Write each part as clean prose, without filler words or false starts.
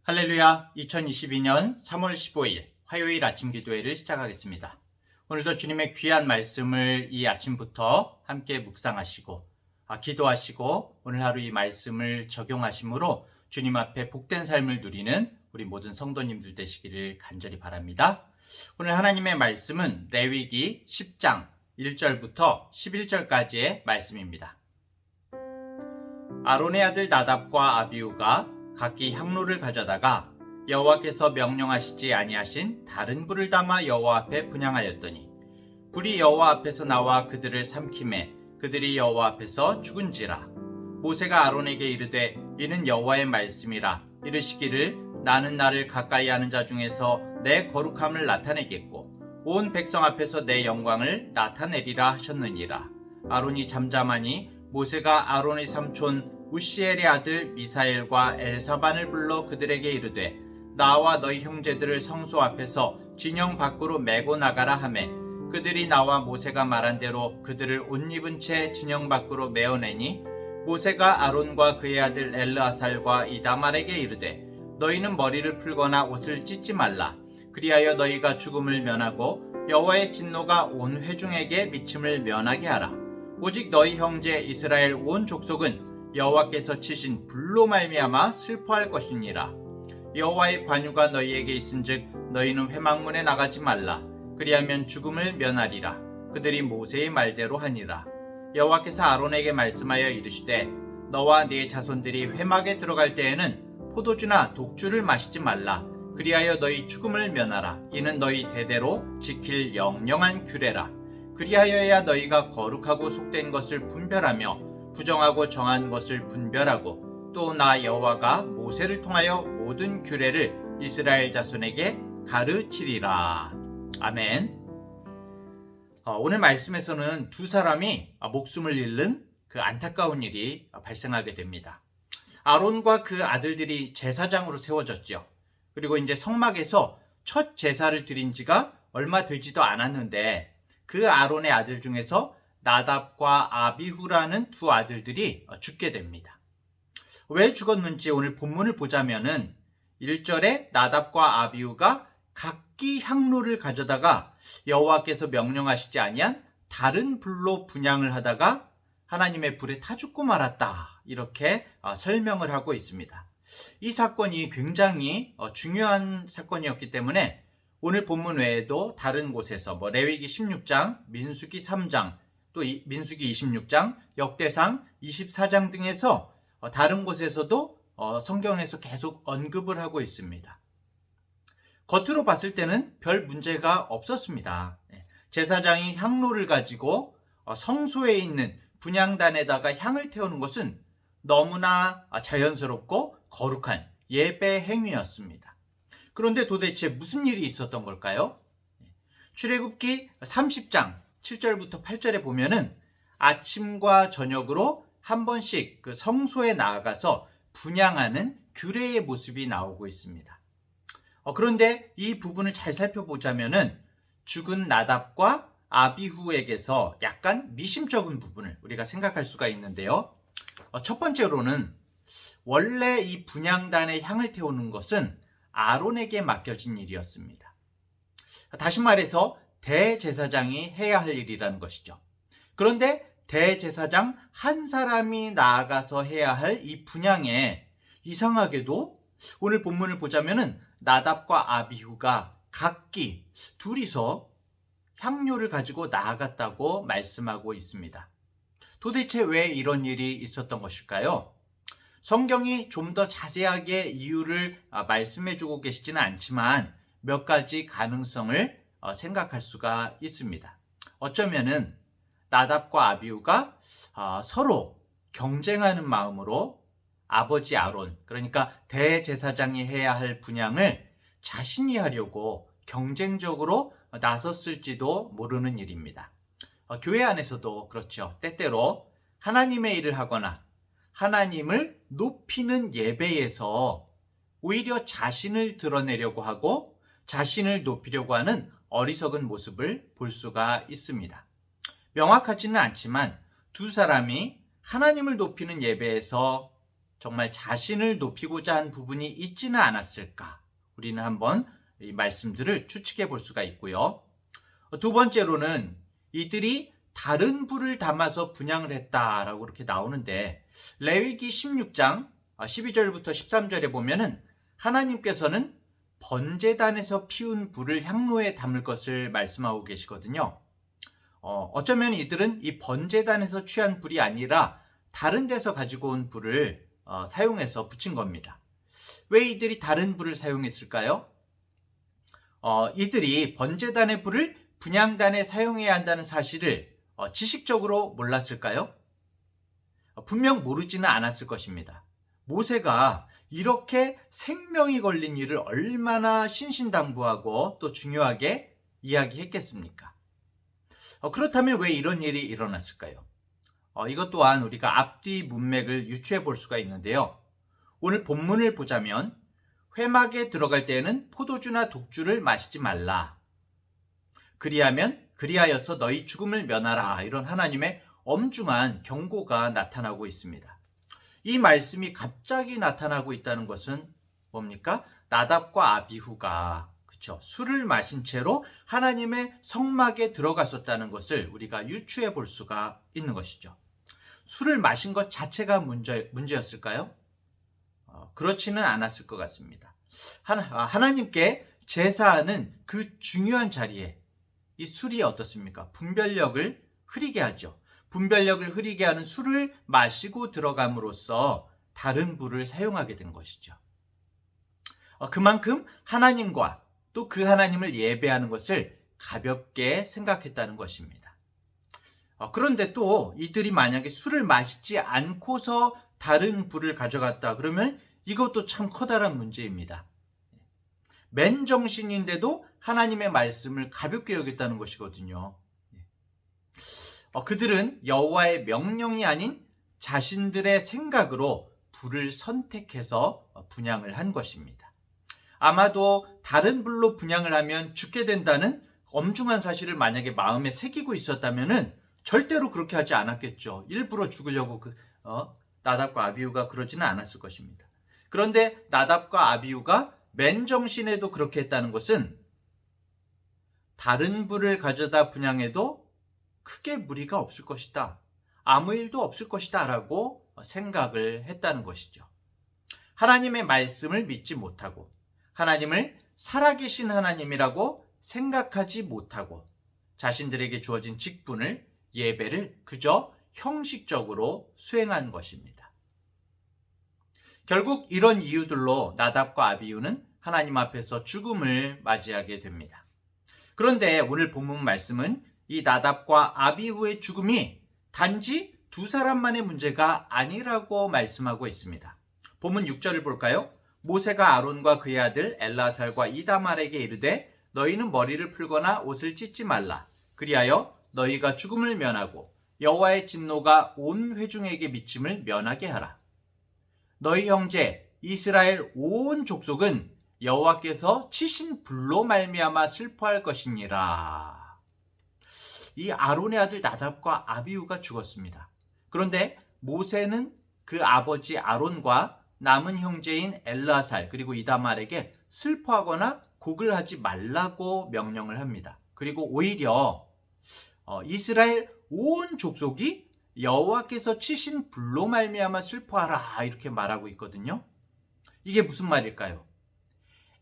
할렐루야. 2022년 3월 15일 화요일 아침 기도회를 시작하겠습니다. 오늘도 주님의 귀한 말씀을 이 아침부터 함께 묵상하시고 기도하시고 오늘 하루 이 말씀을 적용하심으로 주님 앞에 복된 삶을 누리는 우리 모든 성도님들 되시기를 간절히 바랍니다. 오늘 하나님의 말씀은 레위기 10장 1절부터 11절까지의 말씀입니다. 아론의 아들 나답과 아비후가 각기 향로를 가져다가 여호와께서 명령하시지 아니하신 다른 불을 담아 여호와 앞에 분향하였더니 불이 여호와 앞에서 나와 그들을 삼키매 그들이 여호와 앞에서 죽은지라. 모세가 아론에게 이르되 이는 여호와의 말씀이라. 이르시기를 나는 나를 가까이 하는 자 중에서 내 거룩함을 나타내겠고 온 백성 앞에서 내 영광을 나타내리라 하셨느니라. 아론이 잠잠하니 모세가 아론의 삼촌 우시엘의 아들 미사엘과 엘사반을 불러 그들에게 이르되 나와 너희 형제들을 성소 앞에서 진영 밖으로 메고 나가라 하매 그들이 나와 모세가 말한 대로 그들을 옷 입은 채 진영 밖으로 메어내니 모세가 아론과 그의 아들 엘르아살과 이다말에게 이르되 너희는 머리를 풀거나 옷을 찢지 말라. 그리하여 너희가 죽음을 면하고 여호와의 진노가 온 회중에게 미침을 면하게 하라. 오직 너희 형제 이스라엘 온 족속은 여호와께서 치신 불로 말미암아 슬퍼할 것이니라. 여호와의 관유가 너희에게 있은즉 너희는 회막문에 나가지 말라. 그리하면 죽음을 면하리라. 그들이 모세의 말대로 하니라. 여호와께서 아론에게 말씀하여 이르시되 너와 네 자손들이 회막에 들어갈 때에는 포도주나 독주를 마시지 말라. 그리하여 너희 죽음을 면하라. 이는 너희 대대로 지킬 영영한 규례라. 그리하여야 너희가 거룩하고 속된 것을 분별하며 부정하고 정한 것을 분별하고 또 나 여호와가 모세를 통하여 모든 규례를 이스라엘 자손에게 가르치리라. 아멘. 오늘 말씀에서는 두 사람이 목숨을 잃는 그 안타까운 일이 발생하게 됩니다. 아론과 그 아들들이 제사장으로 세워졌죠. 그리고 이제 성막에서 첫 제사를 드린 지가 얼마 되지도 않았는데 그 아론의 아들 중에서 나답과 아비후라는 두 아들들이 죽게 됩니다. 왜 죽었는지 오늘 본문을 보자면은 1절에 나답과 아비후가 각기 향로를 가져다가 여호와께서 명령하시지 아니한 다른 불로 분향을 하다가 하나님의 불에 타 죽고 말았다. 이렇게 설명을 하고 있습니다. 이 사건이 굉장히 중요한 사건이었기 때문에 오늘 본문 외에도 다른 곳에서 레위기 16장, 민수기 3장, 또 민수기 26장, 역대상 24장 등에서 다른 곳에서도 성경에서 계속 언급을 하고 있습니다. 겉으로 봤을 때는 별 문제가 없었습니다. 제사장이 향로를 가지고 성소에 있는 분향단에다가 향을 태우는 것은 너무나 자연스럽고 거룩한 예배 행위였습니다. 그런데 도대체 무슨 일이 있었던 걸까요? 출애굽기 30장 7절부터 8절에 보면은 아침과 저녁으로 한 번씩 그 성소에 나아가서 분향하는 규례의 모습이 나오고 있습니다. 그런데 이 부분을 잘 살펴보자면은 죽은 나답과 아비후에게서 약간 미심쩍은 부분을 우리가 생각할 수가 있는데요. 첫 번째로는 원래 이 분향단에 향을 태우는 것은 아론에게 맡겨진 일이었습니다. 다시 말해서 대제사장이 해야 할 일이라는 것이죠. 그런데 대제사장 한 사람이 나아가서 해야 할 이 분향에 이상하게도 오늘 본문을 보자면은 나답과 아비후가 각기 둘이서 향료를 가지고 나아갔다고 말씀하고 있습니다. 도대체 왜 이런 일이 있었던 것일까요? 성경이 좀 더 자세하게 이유를 말씀해주고 계시지는 않지만 몇 가지 가능성을 생각할 수가 있습니다. 어쩌면은 나답과 아비후가 서로 경쟁하는 마음으로 아버지 아론, 그러니까 대제사장이 해야 할 분향을 자신이 하려고 경쟁적으로 나섰을지도 모르는 일입니다. 교회 안에서도 그렇죠. 때때로 하나님의 일을 하거나 하나님을 높이는 예배에서 오히려 자신을 드러내려고 하고 자신을 높이려고 하는 어리석은 모습을 볼 수가 있습니다. 명확하지는 않지만 두 사람이 하나님을 높이는 예배에서 정말 자신을 높이고자 한 부분이 있지는 않았을까? 우리는 한번 이 말씀들을 추측해 볼 수가 있고요. 두 번째로는 이들이 다른 불을 담아서 분향을 했다라고 이렇게 나오는데, 레위기 16장 12절부터 13절에 보면은 하나님께서는 번제단에서 피운 불을 향로에 담을 것을 말씀하고 계시거든요. 어쩌면 이들은 이 번제단에서 취한 불이 아니라 다른 데서 가지고 온 불을 사용해서 붙인 겁니다. 왜 이들이 다른 불을 사용했을까요? 이들이 번제단의 불을 분향단에 사용해야 한다는 사실을 지식적으로 몰랐을까요? 분명 모르지는 않았을 것입니다. 모세가 이렇게 생명이 걸린 일을 얼마나 신신당부하고 또 중요하게 이야기했겠습니까? 그렇다면 왜 이런 일이 일어났을까요? 이것 또한 우리가 앞뒤 문맥을 유추해 볼 수가 있는데요. 오늘 본문을 보자면 회막에 들어갈 때에는 포도주나 독주를 마시지 말라. 그리하여서 너희 죽음을 면하라. 이런 하나님의 엄중한 경고가 나타나고 있습니다. 이 말씀이 갑자기 나타나고 있다는 것은 뭡니까? 나답과 아비후가 술을 마신 채로 하나님의 성막에 들어갔었다는 것을 우리가 유추해 볼 수가 있는 것이죠. 술을 마신 것 자체가 문제였을까요? 그렇지는 않았을 것 같습니다. 하나님께 제사하는 그 중요한 자리에 이 술이 어떻습니까? 분별력을 흐리게 하죠. 분별력을 흐리게 하는 술을 마시고 들어감으로써 다른 불을 사용하게 된 것이죠. 그만큼 하나님과 또 그 하나님을 예배하는 것을 가볍게 생각했다는 것입니다. 그런데 또 이들이 만약에 술을 마시지 않고서 다른 불을 가져갔다 그러면 이것도 참 커다란 문제입니다. 맨정신인데도 하나님의 말씀을 가볍게 여겼다는 것이거든요. 그들은 여호와의 명령이 아닌 자신들의 생각으로 불을 선택해서 분향을 한 것입니다. 아마도 다른 불로 분향을 하면 죽게 된다는 엄중한 사실을 만약에 마음에 새기고 있었다면 절대로 그렇게 하지 않았겠죠. 일부러 죽으려고 나답과 아비후가 그러지는 않았을 것입니다. 그런데 나답과 아비후가 맨정신에도 그렇게 했다는 것은 다른 불을 가져다 분향해도 크게 무리가 없을 것이다. 아무 일도 없을 것이다 라고 생각을 했다는 것이죠. 하나님의 말씀을 믿지 못하고 하나님을 살아계신 하나님이라고 생각하지 못하고 자신들에게 주어진 직분을, 예배를 그저 형식적으로 수행한 것입니다. 결국 이런 이유들로 나답과 아비후는 하나님 앞에서 죽음을 맞이하게 됩니다. 그런데 오늘 본문 말씀은 이 나답과 아비후의 죽음이 단지 두 사람만의 문제가 아니라고 말씀하고 있습니다. 본문 6절을 볼까요? 모세가 아론과 그의 아들 엘라살과 이다말에게 이르되 너희는 머리를 풀거나 옷을 찢지 말라. 그리하여 너희가 죽음을 면하고 여호와의 진노가 온 회중에게 미침을 면하게 하라. 너희 형제 이스라엘 온 족속은 여호와께서 치신 불로 말미암아 슬퍼할 것이니라. 이 아론의 아들 나답과 아비후가 죽었습니다. 그런데 모세는 그 아버지 아론과 남은 형제인 엘라살 그리고 이다말에게 슬퍼하거나 곡을 하지 말라고 명령을 합니다. 그리고 오히려 이스라엘 온 족속이 여호와께서 치신 불로 말미암아 슬퍼하라 이렇게 말하고 있거든요. 이게 무슨 말일까요?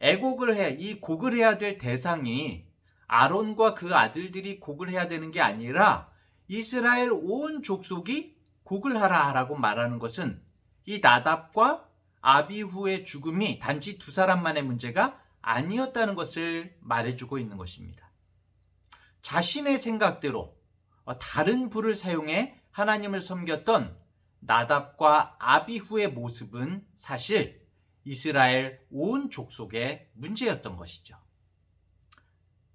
이 곡을 해야 될 대상이 아론과 그 아들들이 곡을 해야 되는 게 아니라 이스라엘 온 족속이 곡을 하라라고 말하는 것은 이 나답과 아비후의 죽음이 단지 두 사람만의 문제가 아니었다는 것을 말해주고 있는 것입니다. 자신의 생각대로 다른 불을 사용해 하나님을 섬겼던 나답과 아비후의 모습은 사실 이스라엘 온 족속의 문제였던 것이죠.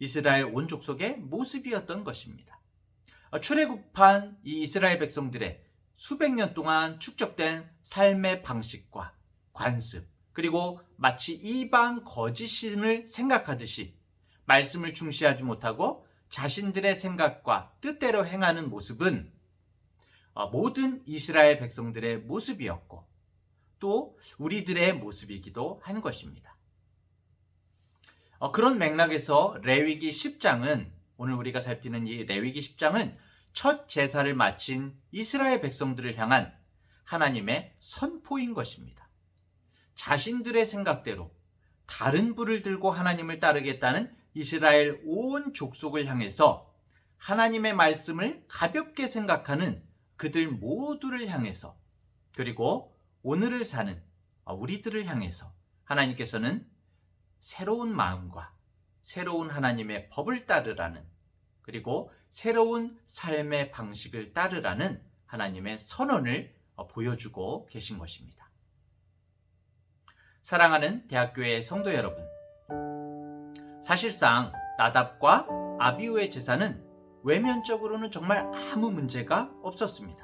이스라엘 온 족속의 모습이었던 것입니다. 출애굽한 이 이스라엘 백성들의 수백 년 동안 축적된 삶의 방식과 관습, 그리고 마치 이방 거짓신을 생각하듯이 말씀을 중시하지 못하고 자신들의 생각과 뜻대로 행하는 모습은 모든 이스라엘 백성들의 모습이었고 또 우리들의 모습이기도 하는 것입니다. 그런 맥락에서 레위기 10장은 오늘 우리가 살피는 이 레위기 10장은 첫 제사를 마친 이스라엘 백성들을 향한 하나님의 선포인 것입니다. 자신들의 생각대로 다른 불을 들고 하나님을 따르겠다는 이스라엘 온 족속을 향해서 하나님의 말씀을 가볍게 생각하는 그들 모두를 향해서, 그리고 오늘을 사는 우리들을 향해서 하나님께서는 새로운 마음과 새로운 하나님의 법을 따르라는, 그리고 새로운 삶의 방식을 따르라는 하나님의 선언을 보여주고 계신 것입니다. 사랑하는 대학교의 성도 여러분, 사실상 나답과 아비후의 제사는 외면적으로는 정말 아무 문제가 없었습니다.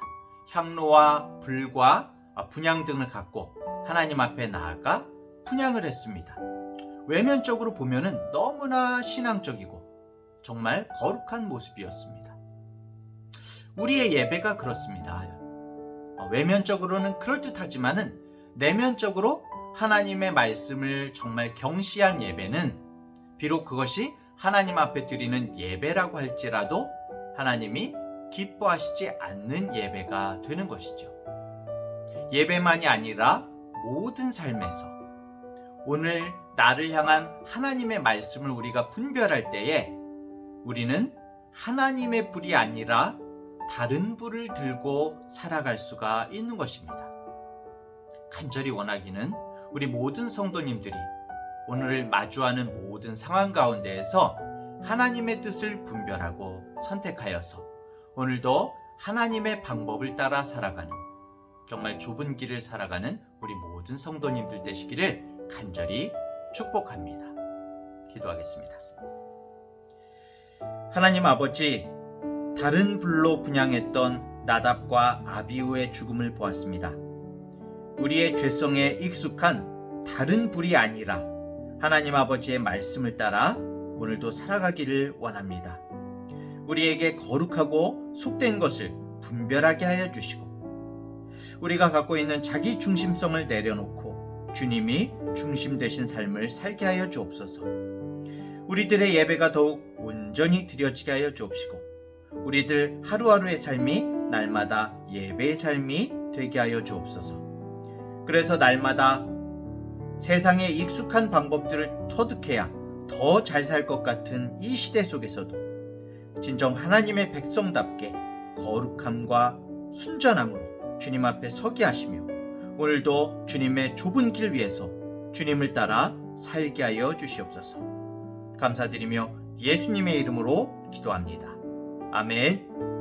향로와 불과 분향 등을 갖고 하나님 앞에 나아가 분향을 했습니다. 외면적으로 보면은 너무나 신앙적이고 정말 거룩한 모습이었습니다. 우리의 예배가 그렇습니다. 외면적으로는 그럴듯하지만은 내면적으로 하나님의 말씀을 정말 경시한 예배는 비록 그것이 하나님 앞에 드리는 예배라고 할지라도 하나님이 기뻐하시지 않는 예배가 되는 것이죠. 예배만이 아니라 모든 삶에서 오늘 나를 향한 하나님의 말씀을 우리가 분별할 때에 우리는 하나님의 불이 아니라 다른 불을 들고 살아갈 수가 있는 것입니다. 간절히 원하기는 우리 모든 성도님들이 오늘 마주하는 모든 상황 가운데에서 하나님의 뜻을 분별하고 선택하여서 오늘도 하나님의 방법을 따라 살아가는, 정말 좁은 길을 살아가는 우리 모든 성도님들 되시기를 간절히 축복합니다. 기도하겠습니다. 하나님 아버지, 다른 불로 분향했던 나답과 아비후의 죽음을 보았습니다. 우리의 죄성에 익숙한 다른 불이 아니라 하나님 아버지의 말씀을 따라 오늘도 살아가기를 원합니다. 우리에게 거룩하고 속된 것을 분별하게 하여 주시고, 우리가 갖고 있는 자기 중심성을 내려놓고 주님이 중심 되신 삶을 살게 하여 주옵소서. 우리들의 예배가 더욱 온전히 드려지게 하여 주옵시고, 우리들 하루하루의 삶이 날마다 예배의 삶이 되게 하여 주옵소서. 그래서 날마다 세상에 익숙한 방법들을 터득해야 더 잘 살 것 같은 이 시대 속에서도 진정 하나님의 백성답게 거룩함과 순전함으로 주님 앞에 서게 하시며, 오늘도 주님의 좁은 길 위에서 주님을 따라 살게 하여 주시옵소서. 감사드리며 예수님의 이름으로 기도합니다. 아멘.